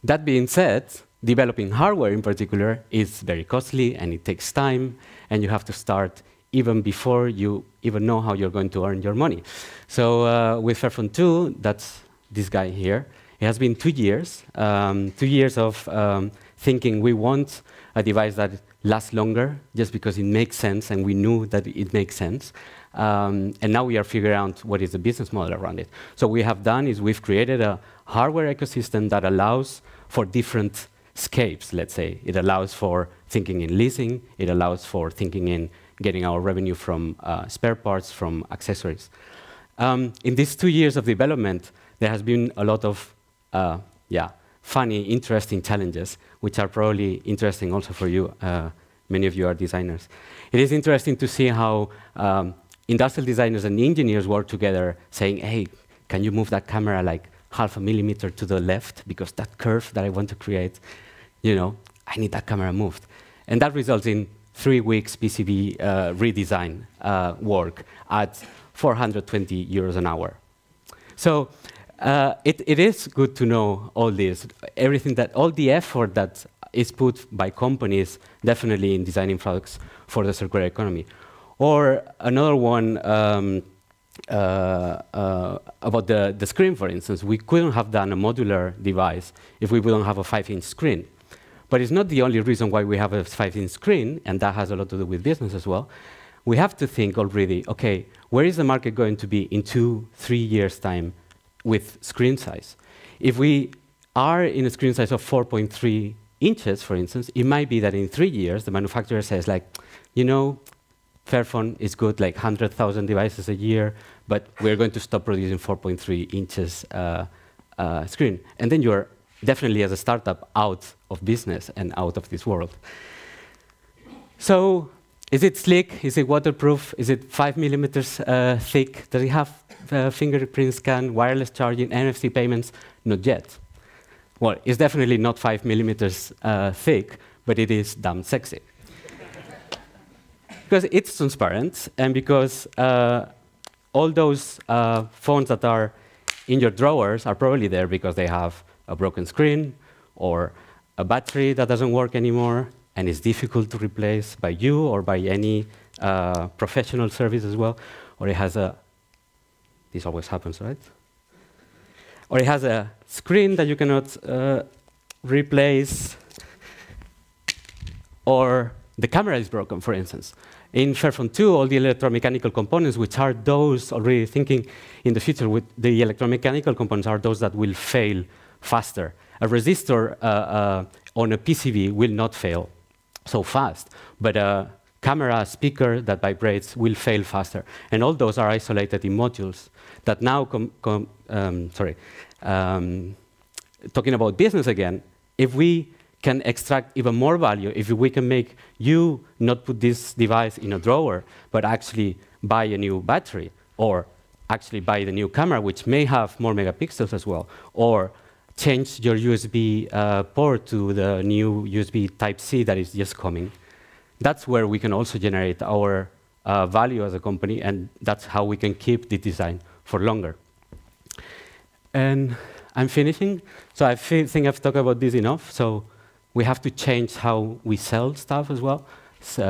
That being said, developing hardware in particular is very costly and it takes time, and you have to start even before you even know how you're going to earn your money. So with Fairphone 2, that's this guy here. It has been 2 years, 2 years of thinking we want a device that lasts longer just because it makes sense, and we knew that it makes sense. And now we are figuring out what is the business model around it. So what we have done is we've created a hardware ecosystem that allows for different scapes, let's say. It allows for thinking in leasing. It allows for thinking in getting our revenue from spare parts, from accessories. In these 2 years of development, there has been a lot of funny, interesting challenges, which are probably interesting also for you. Many of you are designers. It is interesting to see how industrial designers and engineers work together, saying, hey, can you move that camera like 0.5 millimeter to the left? Because that curve that I want to create, I need that camera moved. And that results in 3 weeks PCB redesign work at 420 euros an hour. So it is good to know all this, all the effort that is put by companies, definitely in designing products for the circular economy. Or another one about the screen, for instance. We couldn't have done a modular device if we wouldn't have a 5-inch screen. But it's not the only reason why we have a 5-inch screen, and that has a lot to do with business as well. We have to think already, okay, where is the market going to be in 2-3 years' time with screen size? If we are in a screen size of 4.3 inches, for instance, it might be that in 3 years, the manufacturer says, like, Fairphone is good, like 100,000 devices a year, but we're going to stop producing 4.3 inches screen. And then you're definitely, as a startup, out of business and out of this world. So, is it slick? Is it waterproof? Is it 5 millimeters thick? Does it have fingerprint scan, wireless charging, NFC payments? Not yet. Well, it's definitely not 5 millimeters thick, but it is damn sexy. Because it's transparent, and because all those phones that are in your drawers are probably there because they have a broken screen or a battery that doesn't work anymore, and it's difficult to replace by you or by any professional service as well. Or it has a, this always happens, right? Or it has a screen that you cannot replace, or the camera is broken, for instance. In Fairphone 2, all the electromechanical components, which are those already thinking in the future, with the electromechanical components are those that will fail faster. A resistor on a PCB will not fail so fast, but a camera, speaker that vibrates will fail faster. And all those are isolated in modules that now, talking about business again, if we can extract even more value, if we can make you not put this device in a drawer, but actually buy a new battery, or actually buy the new camera, which may have more megapixels as well, or change your USB port to the new USB Type-C that is just coming. That's where we can also generate our value as a company, and that's how we can keep the design for longer. And I'm finishing, so I think I've talked about this enough. So we have to change how we sell stuff as well. So,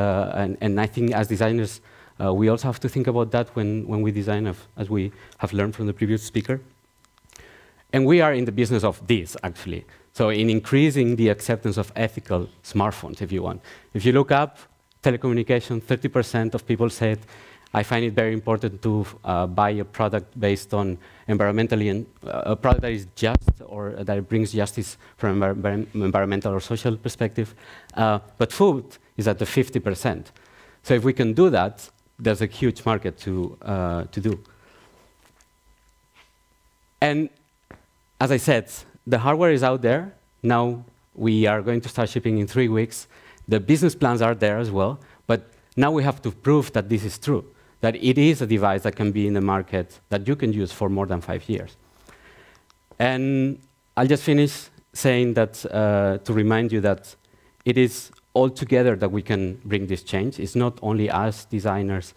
and I think as designers, we also have to think about that when we design, as we have learned from the previous speaker. And we are in the business of this, actually. So in increasing the acceptance of ethical smartphones, if you want. If you look up telecommunication, 30% of people said, I find it very important to buy a product based on environmentally, and a product that is just, or that brings justice from an environmental or social perspective. But food is at the 50%. So if we can do that, there's a huge market to do. And as I said, the hardware is out there. Now we are going to start shipping in 3 weeks. The business plans are there as well. But now we have to prove that this is true, that it is a device that can be in the market that you can use for more than 5 years. And I'll just finish saying that to remind you that it is all together that we can bring this change. It's not only us designers,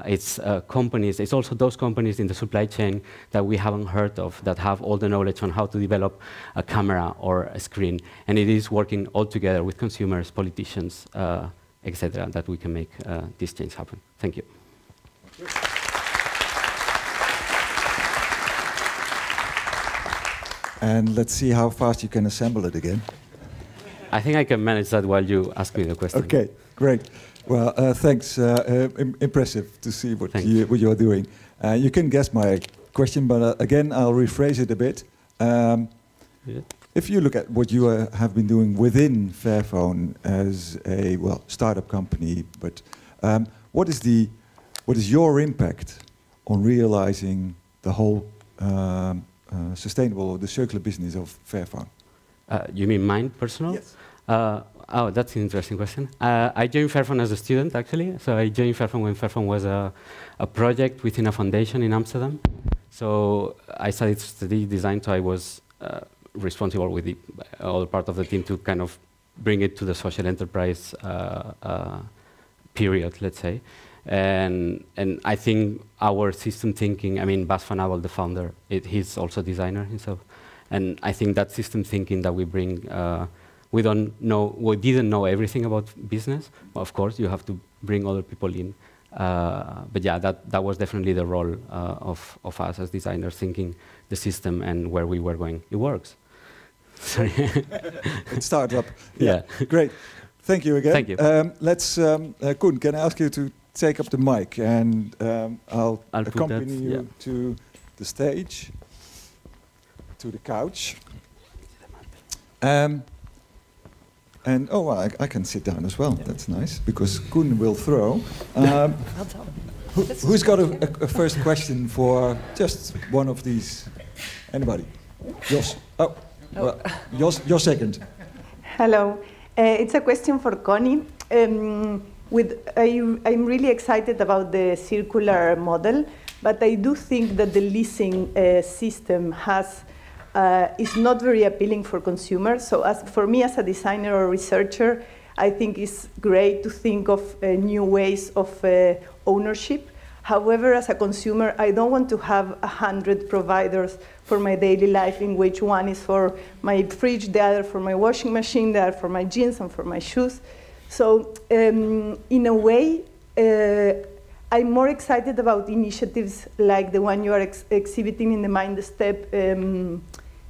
it's companies, it's also those companies in the supply chain that we haven't heard of, that have all the knowledge on how to develop a camera or a screen. And it is working all together with consumers, politicians, etc., that we can make this change happen. Thank you. And let's see how fast you can assemble it again. I think I can manage that while you ask me the question. Okay, great. Well, thanks. Impressive to see what you're doing. You can guess my question, but again, I'll rephrase it a bit. If you look at what you have been doing within Fairphone as a startup company, but what is your impact on realizing the whole sustainable or the circular business of Fairphone? You mean mine, personal? Yes. Oh, that's an interesting question. I joined Fairphone as a student, actually. So I joined Fairphone when Fairphone was a project within a foundation in Amsterdam. So I studied strategic design, so I was responsible with the other part of the team to kind of bring it to the social enterprise period, let's say. And I think our system thinking, I mean, Bas van Abel, the founder, he's also a designer himself. And I think that system thinking that we bring, we didn't know everything about business. Well, of course, you have to bring other people in. But yeah, that was definitely the role of us as designers, thinking the system and where we were going. It works. Sorry. It starts up. Yeah. Great. Thank you again. Thank you. Let's, Koen, can I ask you to take up the mic, and I'll accompany you to the stage, to the couch. And oh, well, I can sit down as well. Yeah. That's nice, because Koen will throw. Who's got a first question for just one of these? Anybody? Jos. Oh, well, Jos, you're second. Hello. It's a question for Connie. I'm really excited about the circular model, but I do think that the leasing system is not very appealing for consumers. So for me as a designer or researcher, I think it's great to think of new ways of ownership. However, as a consumer, I don't want to have 100 providers for my daily life, in which one is for my fridge, the other for my washing machine, the other for my jeans and for my shoes. So in a way, I'm more excited about initiatives like the one you are exhibiting in the Mind the Step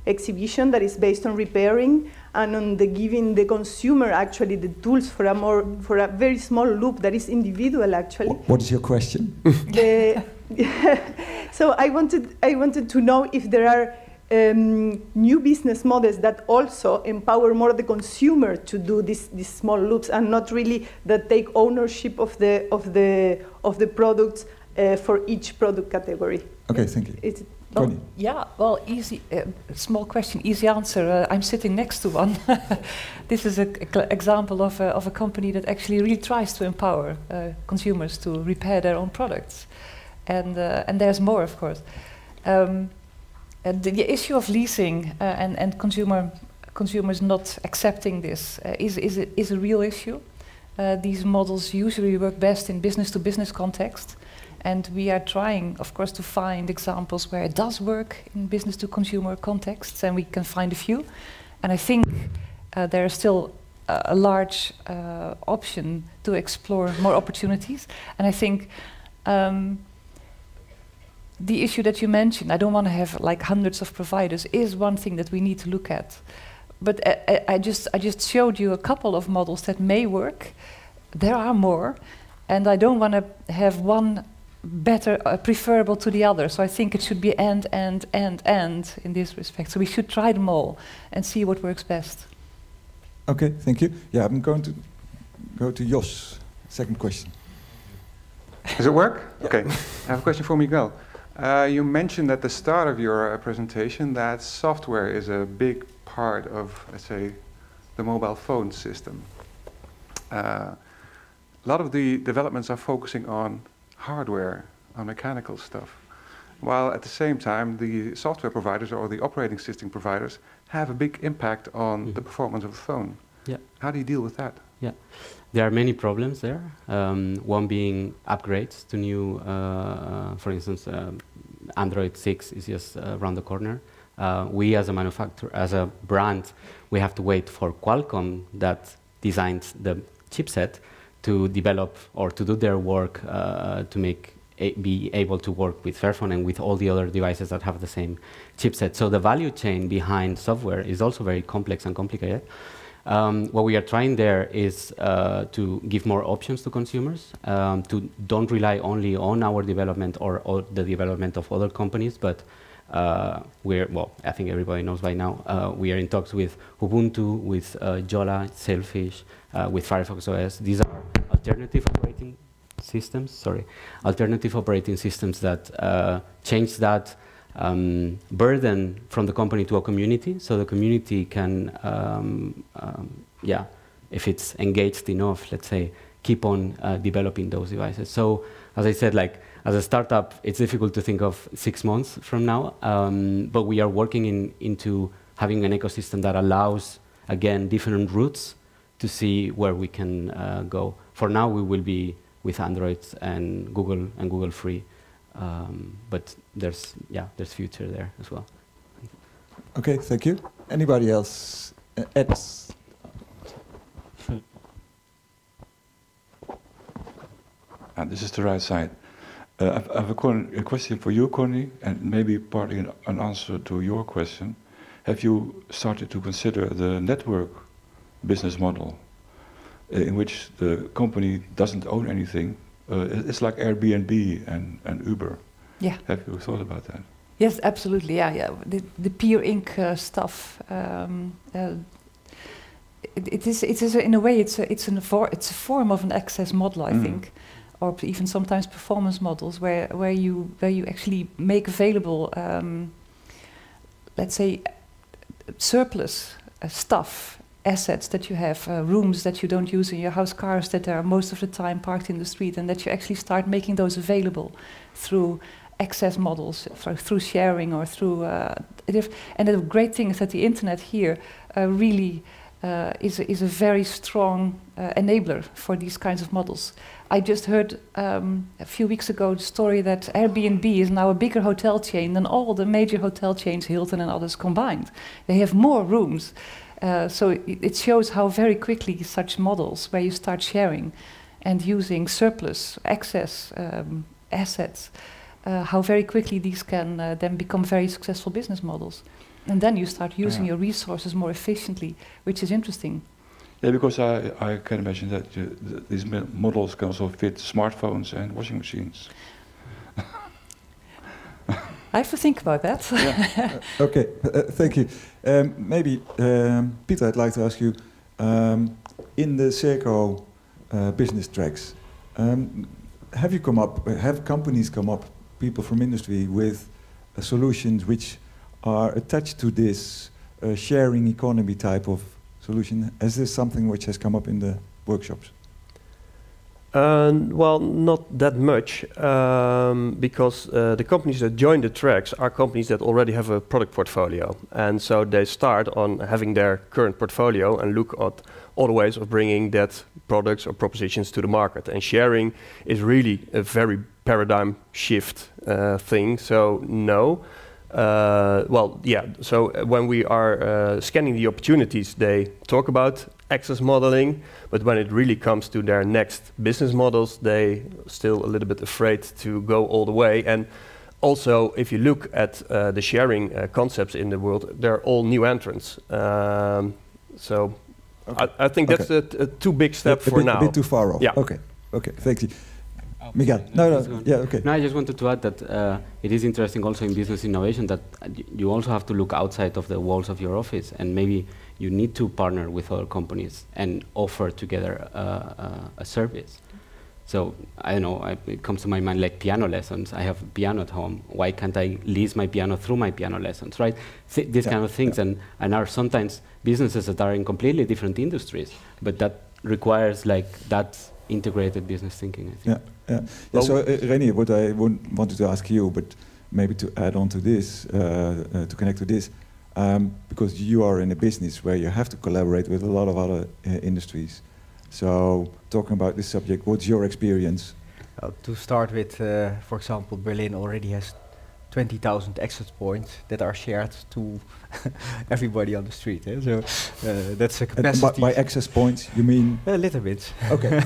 exhibition that is based on repairing and on giving the consumer actually the tools for a very small loop that is individual actually. What is your question? So I wanted to know if there are new business models that also empower more the consumer to do these small loops and not really that take ownership of the products for each product category. Okay, thank you. Yeah, well, easy. Small question, easy answer. I'm sitting next to one. This is an example of a company that actually really tries to empower consumers to repair their own products, and there's more, of course. And the issue of leasing and consumers not accepting this is a real issue. These models usually work best in business-to-business context. And we are trying, of course, to find examples where it does work in business-to-consumer contexts, and we can find a few. And I think there is still a large option to explore more opportunities. And I think the issue that you mentioned, I don't want to have like hundreds of providers, is one thing that we need to look at. But I just showed you a couple of models that may work. There are more, and I don't want to have one better, preferable to the other. So I think it should be and in this respect. So we should try them all and see what works best. Okay, thank you. Yeah, I'm going to go to Jos. Second question. Does it work? Yeah. Okay. I have a question for Miguel. You mentioned at the start of your presentation that software is a big part of, let's say, the mobile phone system. A lot of the developments are focusing on hardware, on mechanical stuff, while at the same time the software providers or the operating system providers have a big impact on the performance of the phone. Yeah. How do you deal with that? Yeah, there are many problems there. One being upgrades to new, for instance, Android 6 is just around the corner. We as a manufacturer, as a brand, we have to wait for Qualcomm that designs the chipset to develop or to do their work to be able to work with Fairphone and with all the other devices that have the same chipset. So the value chain behind software is also very complex and complicated. What we are trying there is to give more options to consumers, to don't rely only on our development or the development of other companies, but I think everybody knows by now, we are in talks with Ubuntu, with Jolla, Sailfish, with Firefox OS. These are alternative operating systems that change that burden from the company to a community, so the community can, if it's engaged enough, let's say, keep on developing those devices. So, as I said, like as a startup, it's difficult to think of 6 months from now, but we are working into having an ecosystem that allows, again, different routes to see where we can go. For now, we will be with Android and Google Free, but there's future there as well. Okay, thank you. Anybody else? Ed. This is the right side. I have a question for you, Connie, and maybe partly an answer to your question. Have you started to consider the network business model in which the company doesn't own anything? It's like Airbnb and Uber. Yeah. Have you thought about that? Yes, absolutely. Yeah. The Peer Inc. Stuff. It is in a way it's a form of an access model, I think, or even sometimes performance models where you actually make available, let's say, surplus stuff assets that you have, rooms that you don't use in your house, cars that are most of the time parked in the street, and that you actually start making those available through access models, through sharing or through... and the great thing is that the internet here really is a very strong enabler for these kinds of models. I just heard a few weeks ago the story that Airbnb is now a bigger hotel chain than all the major hotel chains, Hilton and others combined. They have more rooms. So it shows how very quickly such models, where you start sharing and using surplus, excess assets, how very quickly these can then become very successful business models. And then you start using your resources more efficiently, which is interesting. Yeah, because I can imagine that these models can also fit smartphones and washing machines. I have to think about that. Yeah. Okay, thank you. Maybe, Peter, I'd like to ask you, in the Serco business tracks, have companies come up, people from industry, with solutions which are attached to this sharing economy type of solution? Is this something which has come up in the workshops? Well, not that much, because the companies that join the tracks are companies that already have a product portfolio. And so they start on having their current portfolio and look at other ways of bringing that products or propositions to the market. And sharing is really a very paradigm shift thing, so no. Well, yeah, so when we are scanning the opportunities, they talk about access modeling, but when it really comes to their next business models, they still a little bit afraid to go all the way. And also, if you look at the sharing concepts in the world, they're all new entrants. So okay. I think that's a too big step for now. A bit too far off. Yeah. Okay, okay, thank you. Miguel, no, yeah, okay. No, I just wanted to add that it is interesting also in business innovation that you also have to look outside of the walls of your office, and maybe you need to partner with other companies and offer together a service. So I don't know, it comes to my mind like piano lessons. I have a piano at home. Why can't I lease my piano through my piano lessons, right? These kind of things, and are sometimes businesses that are in completely different industries, but that requires like that integrated business thinking, I think. Yeah. Well, so René, what I wanted to ask you, but maybe to add on to this, to connect to this, because you are in a business where you have to collaborate with a lot of other industries. So talking about this subject, what's your experience? To start with, for example, Berlin already has 20,000 access points that are shared to everybody on the street. Eh? So that's a capacity. By access points, you mean? A little bit. Okay.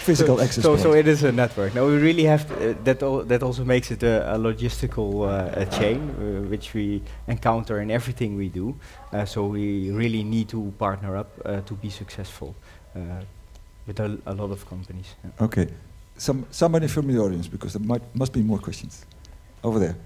Physical access points. So it is a network. Now we really have that also makes it a logistical chain, which we encounter in everything we do. So we really need to partner up to be successful with a lot of companies. Yeah. Okay. Somebody from the audience, because there must be more questions. Over there.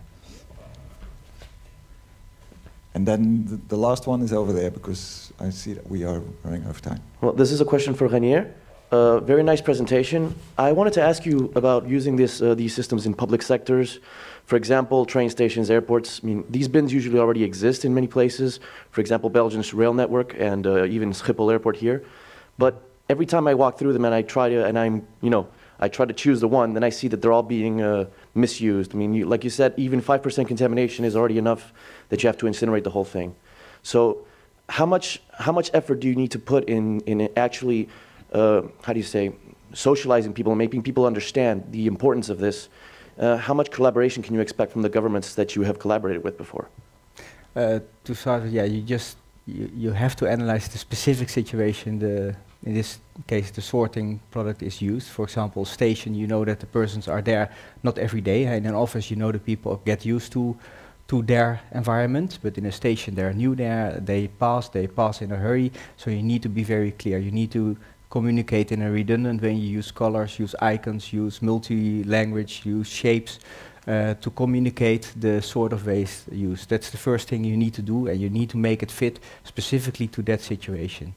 And then the last one is over there, because I see that we are running out of time. Well, this is a question for Renier. Very nice presentation. I wanted to ask you about using these systems in public sectors. For example, train stations, airports. I mean, these bins usually already exist in many places. For example, Belgium's rail network and even Schiphol Airport here. But every time I walk through them and I try to choose the one, then I see that they're all being misused. I mean, like you said, even 5% contamination is already enough that you have to incinerate the whole thing. So how much effort do you need to put in actually, how do you say, socializing people and making people understand the importance of this? How much collaboration can you expect from the governments that you have collaborated with before? To start with, yeah, you have to analyze the specific situation. In this case, the sorting product is used. For example, station, you know that the persons are there not every day. In an office, you know the people get used to their environment, but in a station, they're new there, they pass in a hurry, so you need to be very clear. You need to communicate in a redundant way. You use colors, use icons, use multi-language, use shapes to communicate the sort of waste used. That's the first thing you need to do, and you need to make it fit specifically to that situation.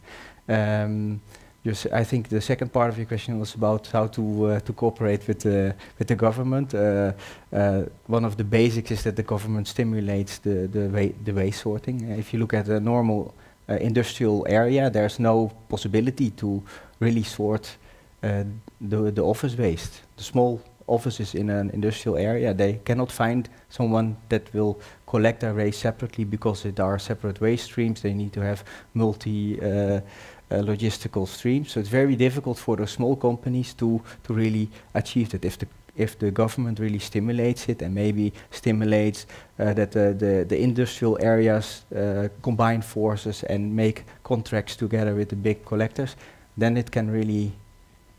I think the second part of your question was about how to cooperate with the government. One of the basics is that the government stimulates the waste sorting. If you look at a normal industrial area, there's no possibility to really sort the office waste. The small offices in an industrial area, they cannot find someone that will collect their waste separately because there are separate waste streams. They need to have logistical streams. So it's very difficult for the small companies to really achieve that. If the government really stimulates it and maybe stimulates that the industrial areas combine forces and make contracts together with the big collectors, then it can really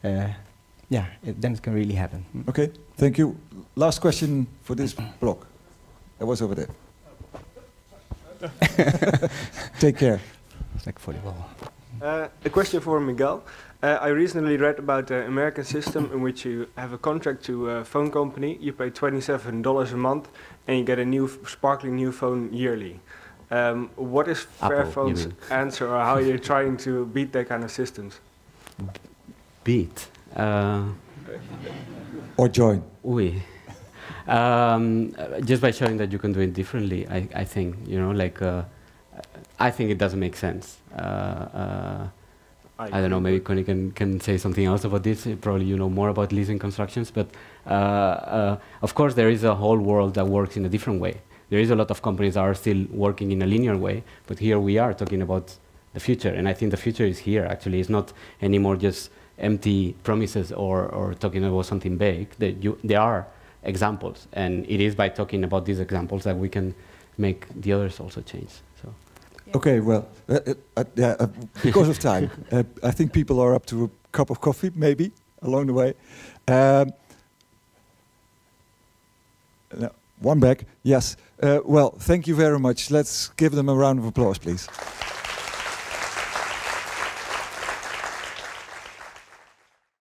then it can really happen. Okay, thank you. Last question for this block. That was over there. Take care. It's like volleyball. A question for Miguel. I recently read about the American system in which you have a contract to a phone company, you pay $27 a month, and you get a new, sparkling new phone yearly. What is Fairphone's answer, or how are you trying to beat that kind of systems? Beat? Or join? Oui. Just by showing that you can do it differently, I think, you know, like, I think it doesn't make sense. I don't know, maybe Connie can say something else about this. Probably you know more about leasing constructions, but of course there is a whole world that works in a different way. There is a lot of companies that are still working in a linear way, but here we are talking about the future, and I think the future is here, actually. It's not anymore just empty promises or talking about something big. There are examples, and it is by talking about these examples that we can make the others also change. So. Okay, well, because of time, I think people are up to a cup of coffee, maybe, along the way. No, one back, yes. Well, thank you very much. Let's give them a round of applause, please.